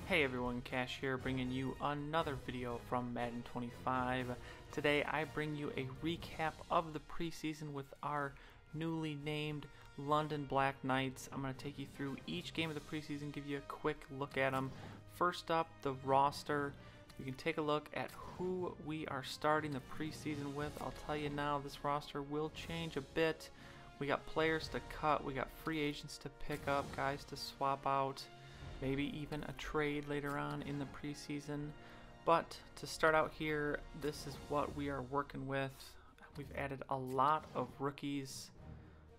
Hey everyone, Cash here, bringing you another video from Madden 25. Today I bring you a recap of the preseason with our newly named London Black Knights. I'm going to take you through each game of the preseason, give you a quick look at them. First up, the roster. You can take a look at who we are starting the preseason with. I'll tell you now, this roster will change a bit. We got players to cut, we got free agents to pick up, guys to swap out, maybe even a trade later on in the preseason. But to start out here, this is what we are working with. We've added a lot of rookies,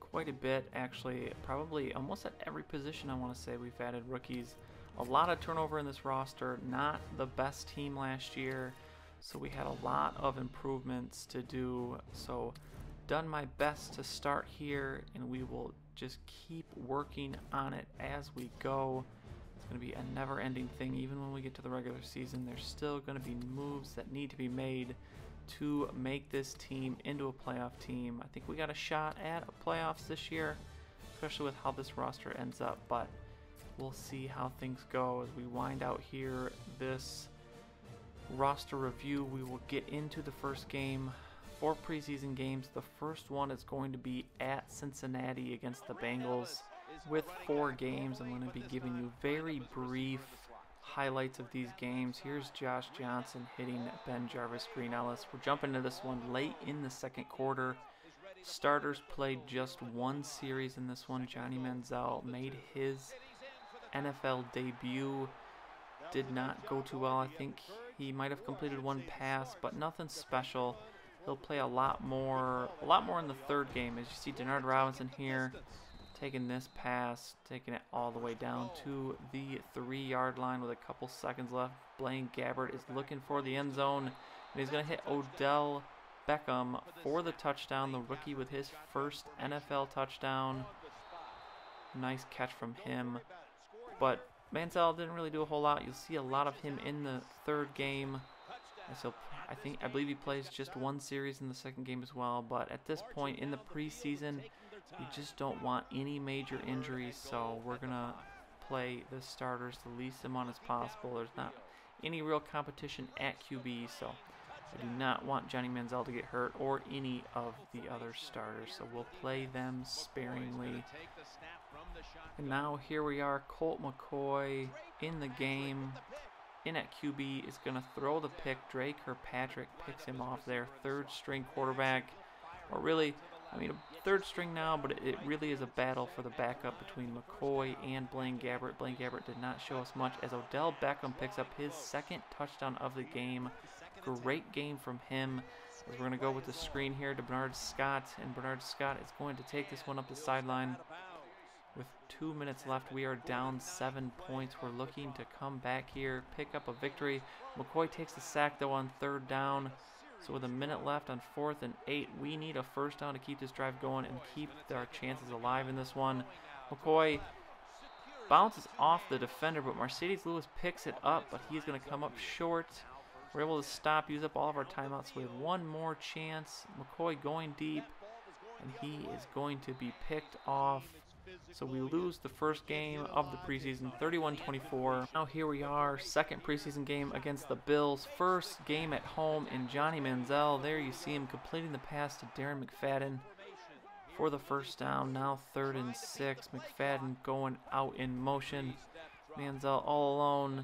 quite a bit actually, probably almost at every position. I want to say we've added rookies. A lot of turnover in this roster, not the best team last year, so we had a lot of improvements to do. So done my best to start here, and we will just keep working on it as we go. It's going to be a never-ending thing. Even when we get to the regular season, there's still going to be moves that need to be made to make this team into a playoff team. I think we got a shot at a playoffs this year, especially with how this roster ends up, but we'll see how things go as we wind out here this roster review. We will get into the first game. 4 preseason games. The first one is going to be at Cincinnati against the Bengals. With 4 games, I'm going to be giving you very brief highlights of these games. Here's Josh Johnson hitting Ben Jarvis Green Ellis. We're jumping into this one late in the second quarter. Starters played just 1 series in this one. Johnny Manziel made his NFL debut. Did not go too well. I think he might have completed 1 pass, but nothing special. He'll play a lot more in the third game. As you see, Denard Robinson here taking this pass, taking it all the way down to the 3-yard line with a couple seconds left. Blaine Gabbert is looking for the end zone, and he's going to hit Odell Beckham for the touchdown, the rookie with his first NFL touchdown. Nice catch from him, but Manziel didn't really do a whole lot. You'll see a lot of him in the third game. So I believe he plays just 1 series in the second game as well, but at this point in the preseason, you just don't want any major injuries, so we're going to play the starters the least amount as possible. There's not any real competition at QB, so I do not want Johnny Manziel to get hurt or any of the other starters, so we'll play them sparingly. And now here we are, Colt McCoy in the game. In at QB is going to throw the pick. Dre Kirkpatrick picks him off there. 3rd string quarterback. Or really, I mean, 3rd string now, but it really is a battle for the backup between McCoy and Blaine Gabbert. Blaine Gabbert did not show us much as Odell Beckham picks up his 2nd touchdown of the game. Great game from him. As we're going to go with the screen here to Bernard Scott, and Bernard Scott is going to take this one up the sideline. With 2 minutes left, we are down 7 points. We're looking to come back here, pick up a victory. McCoy takes the sack, though, on 3rd down. So with a minute left on 4th and 8, we need a first down to keep this drive going and keep our chances alive in this one. McCoy bounces off the defender, but Mercedes Lewis picks it up, but he's going to come up short. We're able to stop, use up all of our timeouts. So we have 1 more chance. McCoy going deep, and he is going to be picked off. So we lose the first game of the preseason, 31-24. Now here we are, 2nd preseason game against the Bills. 1st game at home in Johnny Manziel. There you see him completing the pass to Darren McFadden for the first down. Now 3rd and 6. McFadden going out in motion. Manziel all alone.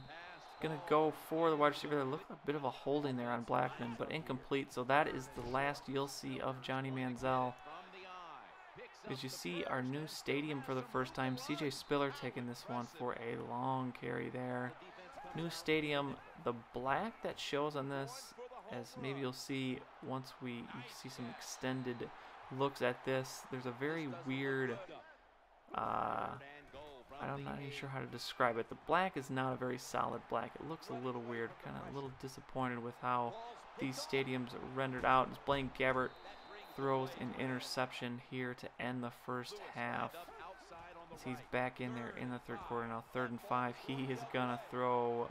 Going to go for the wide receiver. There looked a bit of a holding there on Blackman, but incomplete. So that is the last you'll see of Johnny Manziel. As you see our new stadium for the first time, CJ Spiller taking this one for a long carry there. New stadium, the black that shows on this, as maybe you'll see once you see some extended looks at this, there's a very weird, I'm not even sure how to describe it. The black is not a very solid black. It looks a little weird, kind of a little disappointed with how these stadiums are rendered out. As Blaine Gabbert throws an interception here to end the first half. As he's back in there in the 3rd quarter now, 3rd and 5. He is gonna throw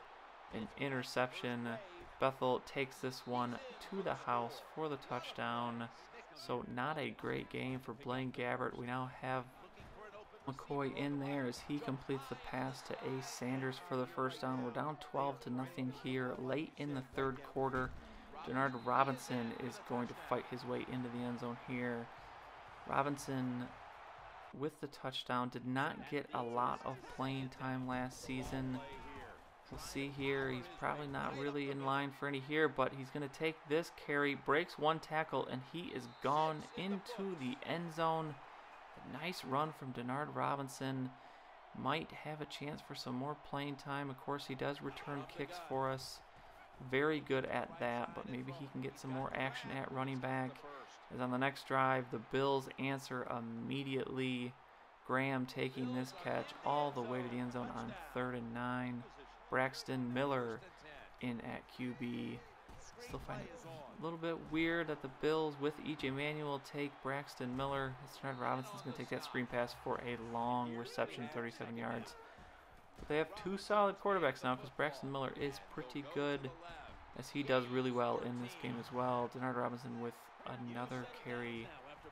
an interception. Bethel takes this one to the house for the touchdown. So not a great game for Blaine Gabbert. We now have McCoy in there as he completes the pass to Ace Sanders for the first down. We're down 12-0 here late in the third quarter. Denard Robinson is going to fight his way into the end zone here. Robinson with the touchdown did not get a lot of playing time last season. We'll see here, he's probably not really in line for any here, but he's going to take this carry, breaks one tackle, and he is gone into the end zone. A nice run from Denard Robinson. Might have a chance for some more playing time. Of course, he does return kicks for us. Very good at that, but maybe he can get some more action at running back. As on the next drive, the Bills answer immediately. Graham taking this catch all the way to the end zone on 3rd and 9. Braxton Miller in at QB. Still find it a little bit weird that the Bills with E.J. Manuel take Braxton Miller. Denard Robinson's going to take that screen pass for a long reception, 37 yards. But they have two solid quarterbacks now because Braxton Miller is pretty good, as he does really well in this game as well. Denard Robinson with another carry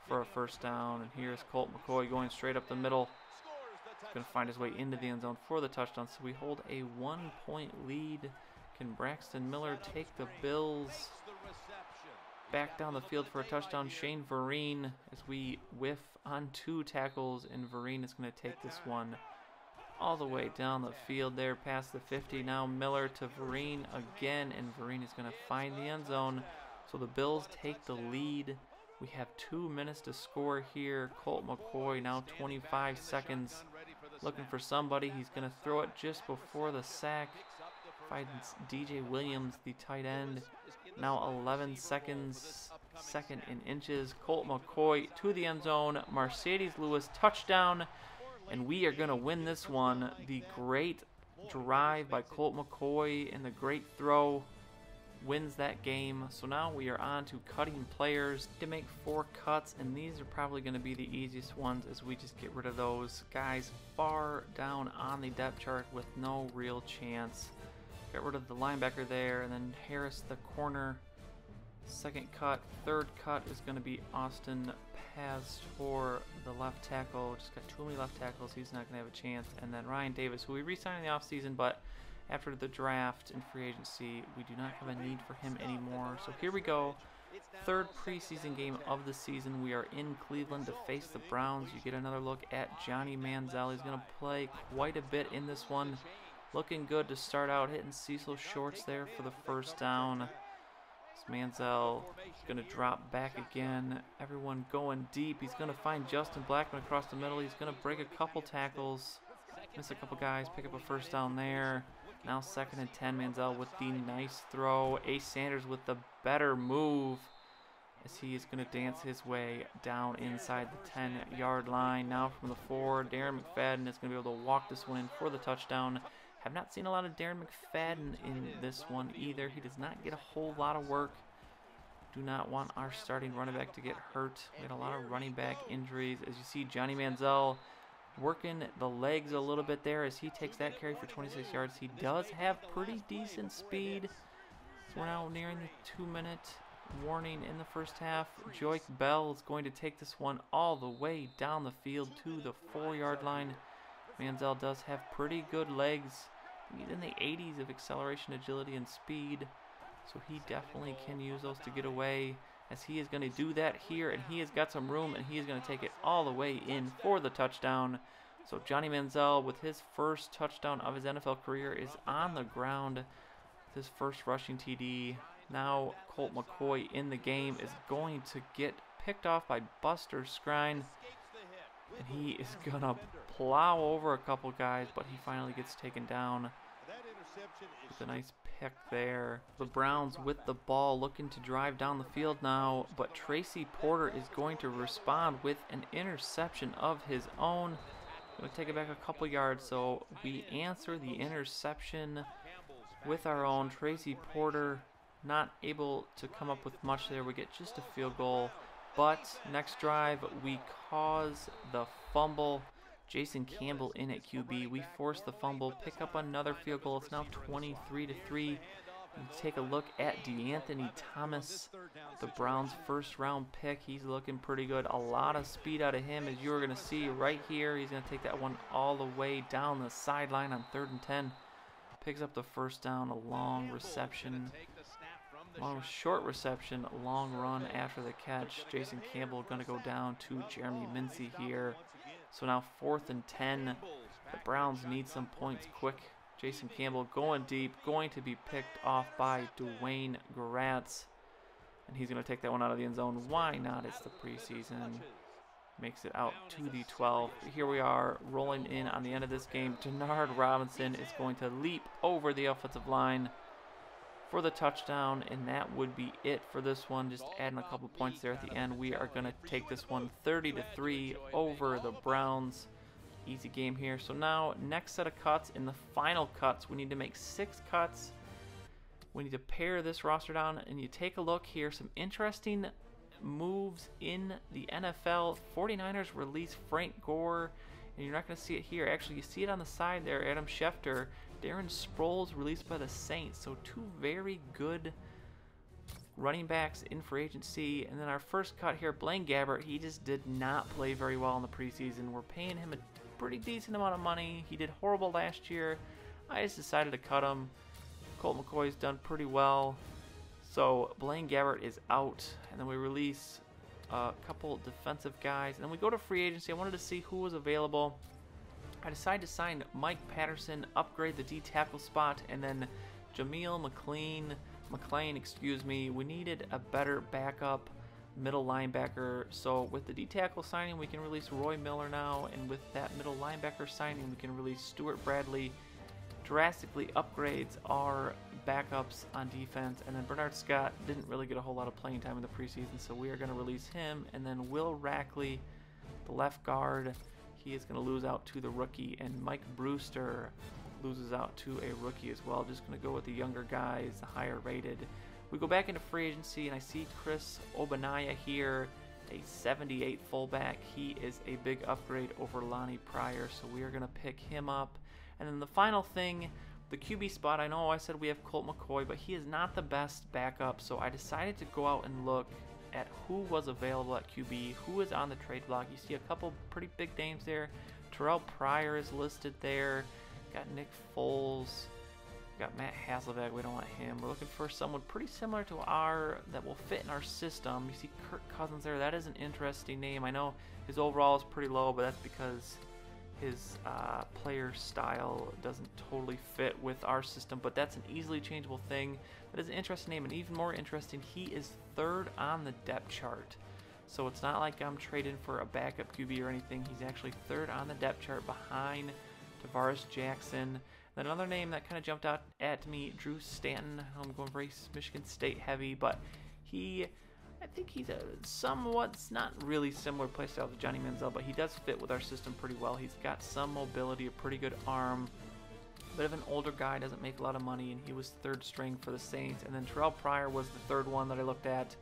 for a first down. And here's Colt McCoy going straight up the middle. He's going to find his way into the end zone for the touchdown. So we hold a 1-point lead. Can Braxton Miller take the Bills back down the field for a touchdown? Shane Vereen, as we whiff on 2 tackles, and Vereen is going to take this one all the way down the field there past the 50. Now Miller to Vereen again, and Vereen is going to find the end zone. So the Bills take the lead. We have 2 minutes to score here. Colt McCoy now 25 seconds. Looking for somebody. He's going to throw it just before the sack. Finds DJ Williams, the tight end. Now 11 seconds. 2nd and inches. Colt McCoy to the end zone. Mercedes Lewis touchdown. And we are going to win this one. The great drive by Colt McCoy and the great throw wins that game. So now we are on to cutting players to make 4 cuts, and these are probably going to be the easiest ones as we just get rid of those guys far down on the depth chart with no real chance. Get rid of the linebacker there, and then Harris the corner. 2nd cut. 3rd cut is going to be Austin Paz for the left tackle. Just got too many left tackles. He's not going to have a chance. And then Ryan Davis, who we re-signed in the offseason, but after the draft and free agency, we do not have a need for him anymore. So here we go. 3rd preseason game of the season. We are in Cleveland to face the Browns. You get another look at Johnny Manziel. He's going to play quite a bit in this one. Looking good to start out, hitting Cecil Shorts there for the first down. Manziel is going to drop back again. Everyone going deep. He's going to find Justin Blackman across the middle. He's going to break a couple tackles, miss a couple guys, pick up a first down there. Now 2nd and 10. Manziel with the nice throw. Ace Sanders with the better move, as he is going to dance his way down inside the 10-yard line. Now from the 4, Darren McFadden is going to be able to walk this one in for the touchdown. Have not seen a lot of Darren McFadden in this one either. He does not get a whole lot of work. Do not want our starting running back to get hurt. We had a lot of running back injuries. As you see, Johnny Manziel working the legs a little bit there as he takes that carry for 26 yards. He does have pretty decent speed. So we're now nearing the 2-minute warning in the first half. Joik Bell is going to take this one all the way down the field to the 4-yard line. Manziel does have pretty good legs. He's in the 80s of acceleration, agility, and speed. So he definitely can use those to get away, as he is going to do that here, and he has got some room, and he is going to take it all the way in for the touchdown. So Johnny Manziel, with his first touchdown of his NFL career, is on the ground with his first rushing TD. Now Colt McCoy in the game is going to get picked off by Buster Skrine, and he is going to plow over a couple guys, but he finally gets taken down with a nice pick there. The Browns with the ball, looking to drive down the field now, but Tracy Porter is going to respond with an interception of his own. Going to take it back a couple yards, so we answer the interception with our own. Tracy Porter not able to come up with much there. We get just a field goal, but next drive we cause the fumble. Jason Campbell in at QB. We force the fumble, pick up another field goal. It's now 23-3. take a look at DeAnthony Thomas, the Browns' first-round pick. He's looking pretty good. A lot of speed out of him, as you are going to see right here. He's going to take that one all the way down the sideline on 3rd and 10. Picks up the first down, a long reception. Long short reception, a long run after the catch. Jason Campbell going to go down to Jeremy Mincy here. So now 4th and 10. The Browns need some points quick. Jason Campbell going deep, going to be picked off by Dwayne Gratz. And he's going to take that one out of the end zone. Why not? It's the preseason. Makes it out to the 12. Here we are rolling in on the end of this game. Denard Robinson is going to leap over the offensive line for the touchdown, and that would be it for this one. Just adding a couple points there at the end. We are going to take this one 30-3 over the Browns. Easy game here. So now next set of cuts, in the final cuts, we need to make 6 cuts. We need to pare this roster down, and you take a look here. Some interesting moves in the NFL. 49ers release Frank Gore, and you're not going to see it here. Actually, you see it on the side there. Adam Schefter. Darren Sproles released by the Saints. So 2 very good running backs in free agency. And then our first cut here, Blaine Gabbert. He just did not play very well in the preseason. We're paying him a pretty decent amount of money. He did horrible last year. I just decided to cut him. Colt McCoy's done pretty well. So Blaine Gabbert is out. And then we release a couple defensive guys. And then we go to free agency. I wanted to see who was available. I decided to sign Mike Patterson, upgrade the D tackle spot, and then Jameel McLean, we needed a better backup middle linebacker. So with the D tackle signing, we can release Roy Miller now, and with that middle linebacker signing, we can release Stuart Bradley. Drastically upgrades our backups on defense, and then Bernard Scott didn't really get a whole lot of playing time in the preseason, so we are going to release him, and then Will Rackley, the left guard. He is going to lose out to the rookie, and Mike Brewster loses out to a rookie as well. Just going to go with the younger guys, the higher rated. We go back into free agency, and I see Chris Obanaya here, a 78 fullback. He is a big upgrade over Lonnie Pryor, so we are going to pick him up. And then the final thing, the QB spot. I know I said we have Colt McCoy, but he is not the best backup, so I decided to go out and look at who was available at QB, who is on the trade block. You see a couple pretty big names there. Terrell Pryor is listed there. Got Nick Foles. Got Matt Hasselbeck. We don't want him. We're looking for someone pretty similar to that will fit in our system. You see Kirk Cousins there. That is an interesting name. I know his overall is pretty low, but that's because his player style doesn't totally fit with our system, but that's an easily changeable thing. That is an interesting name, and even more interesting, he is 3rd on the depth chart. So it's not like I'm trading for a backup QB or anything. He's actually 3rd on the depth chart behind Tavares Jackson. Then another name that kind of jumped out at me, Drew Stanton. I'm going very Michigan State heavy, but I think he's a somewhat, not really similar play style to Johnny Manziel, but he does fit with our system pretty well. He's got some mobility, a pretty good arm. Bit of an older guy, doesn't make a lot of money, and he was 3rd string for the Saints. And then Terrell Pryor was the 3rd one that I looked at.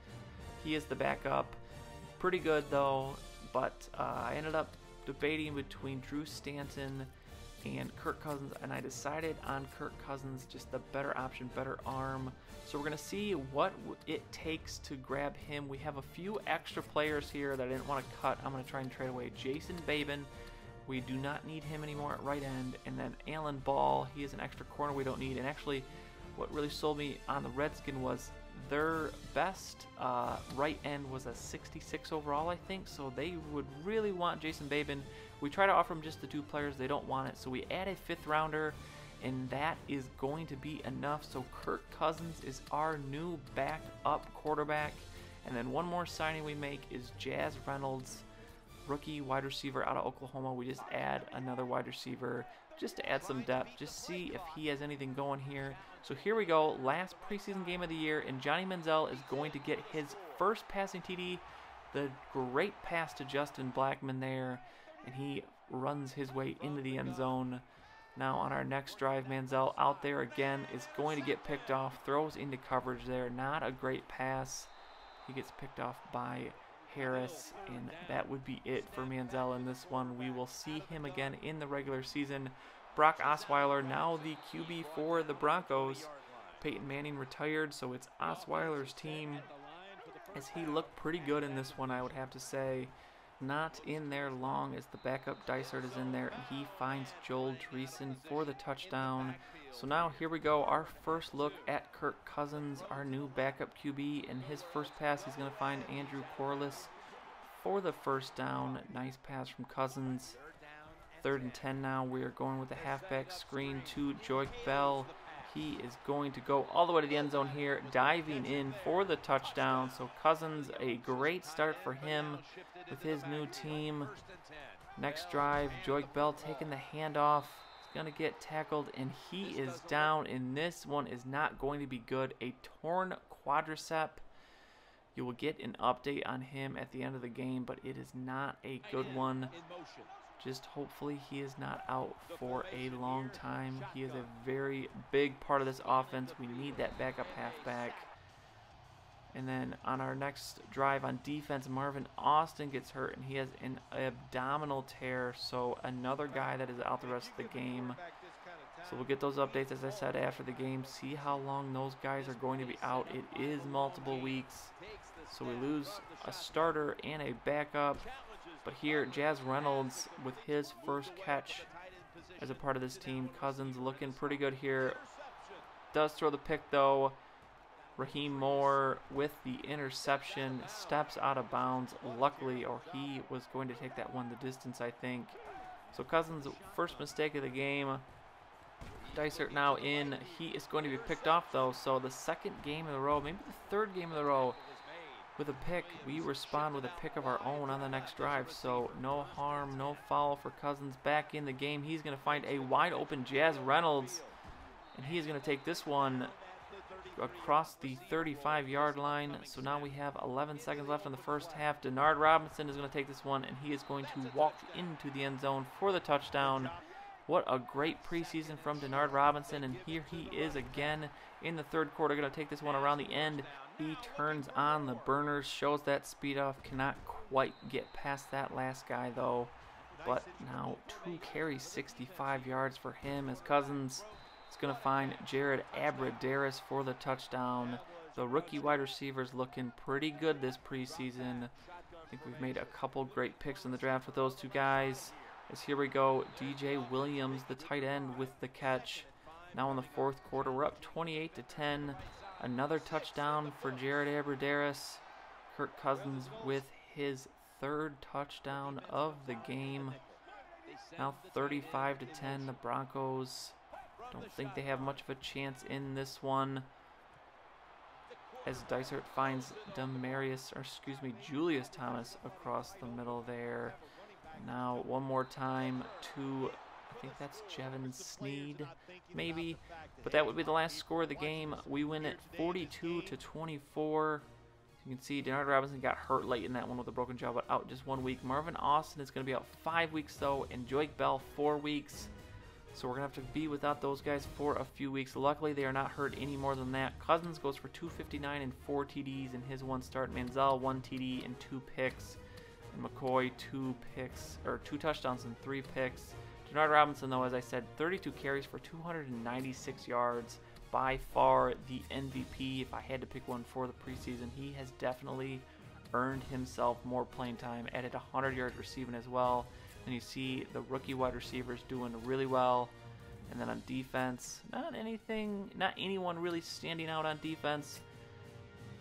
He is the backup. Pretty good, though, but I ended up debating between Drew Stanton and Kirk Cousins, and I decided on Kirk Cousins, just the better option, better arm. So we're going to see what it takes to grab him. We have a few extra players here that I didn't want to cut. I'm going to try and trade away Jason Babin. We do not need him anymore at right end. And then Alan Ball, he is an extra corner we don't need. And actually, what really sold me on the Redskin was their best right end was a 66 overall, I think. So they would really want Jason Babin. We try to offer them just the 2 players. They don't want it. So we add a 5th rounder, and that is going to be enough. So Kirk Cousins is our new backup quarterback. And then one more signing we make is Jazz Reynolds, rookie wide receiver out of Oklahoma. We just add another wide receiver just to add some depth, just see if he has anything going here. So here we go, last preseason game of the year, and Johnny Manziel is going to get his first passing TD. The great pass to Justin Blackmon there, and he runs his way into the end zone. Now on our next drive, Manziel out there again is going to get picked off, throws into coverage there. Not a great pass. He gets picked off by Harris, and that would be it for Manziel in this one. We will see him again in the regular season. Brock Osweiler, now the QB for the Broncos. Peyton Manning retired, so it's Osweiler's team, as he looked pretty good in this one, I would have to say. Not in there long as the backup Dysart is in there, and he finds Joel Dreesen for the touchdown. So now here we go, our first look at Kirk Cousins, our new backup QB. In his first pass, he's going to find Andrew Corliss for the first down. Nice pass from Cousins. 3rd and 10 now. We are going with the halfback screen to Joik Bell. He is going to go all the way to the end zone here, diving in for the touchdown. So Cousins, a great start for him with his new team. Next drive, Joik Bell taking the handoff. He's going to get tackled, and he is down, and this one is not going to be good. A torn quadricep. You will get an update on him at the end of the game, but it is not a good one. Just hopefully he is not out for a long time. He is a very big part of this offense. We need that backup halfback. And then on our next drive on defense, Marvin Austin gets hurt, and he has an abdominal tear. So another guy that is out the rest of the game. So we'll get those updates, as I said, after the game. See how long those guys are going to be out. It is multiple weeks. So we lose a starter and a backup. But here, Jazz Reynolds with his first catch as a part of this team. Cousins looking pretty good here. Does throw the pick, though. Raheem Moore with the interception. Steps out of bounds, luckily, or he was going to take that one the distance, I think. So Cousins' first mistake of the game. Dysart now in. He is going to be picked off, though. So the second game in a row, maybe the third game in a row, with a pick, we respond with a pick of our own on the next drive. So no harm, no foul for Cousins back in the game. He's going to find a wide open Jazz Reynolds, and he is going to take this one across the 35-yard line. So now we have 11 seconds left in the first half. Denard Robinson is going to take this one, and he is going to walk into the end zone for the touchdown. What a great preseason from Denard Robinson, and here he is again in the third quarter, going to take this one around the end. He turns on the burners, shows that speed off, cannot quite get past that last guy though. But now 2 carries, 65 yards for him, as Cousins is going to find Jared Abbrederis for the touchdown. The rookie wide receivers looking pretty good this preseason. I think we've made a couple great picks in the draft with those two guys. As here we go, DJ Williams, the tight end, with the catch. Now in the fourth quarter, we're up 28-10. Another touchdown for Jared Abbrederis. Kirk Cousins with his 3rd touchdown of the game. Now 35-10. The Broncos don't think they have much of a chance in this one, as Dysart finds Julius Thomas across the middle there. Now one more time to, I think that's Jevin Sneed, maybe, but that would be the last score of the game. We win it 42-24. You can see Denard Robinson got hurt late in that one with a broken jaw, but out just 1 week. Marvin Austin is going to be out 5 weeks though, and Joik Bell 4 weeks. So we're going to have to be without those guys for a few weeks. Luckily, they are not hurt any more than that. Cousins goes for 259 and 4 TDs in his one start. Manziel 1 TD and 2 picks. And McCoy 2 touchdowns and 3 picks. Denard Robinson, though, as I said, 32 carries for 296 yards. By far the MVP. If I had to pick one for the preseason, he has definitely earned himself more playing time. Added 100 yards receiving as well. And you see the rookie wide receivers doing really well. And then on defense, not anyone really standing out on defense.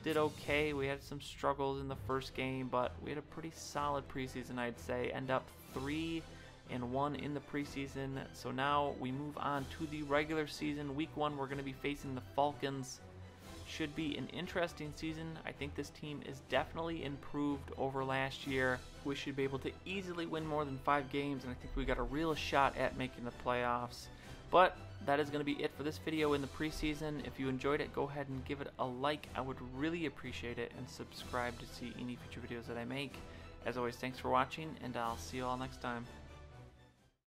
Did okay. We had some struggles in the first game, but we had a pretty solid preseason, I'd say. End up 3-1 in the preseason. So now we move on to the regular season. Week 1, we're going to be facing the Falcons. Should be an interesting season. I think this team is definitely improved over last year. We should be able to easily win more than 5 games, and I think we got a real shot at making the playoffs. But that is going to be it for this video in the preseason. If you enjoyed it, go ahead and give it a like. I would really appreciate it, and subscribe to see any future videos that I make. As always, thanks for watching, and I'll see you all next time.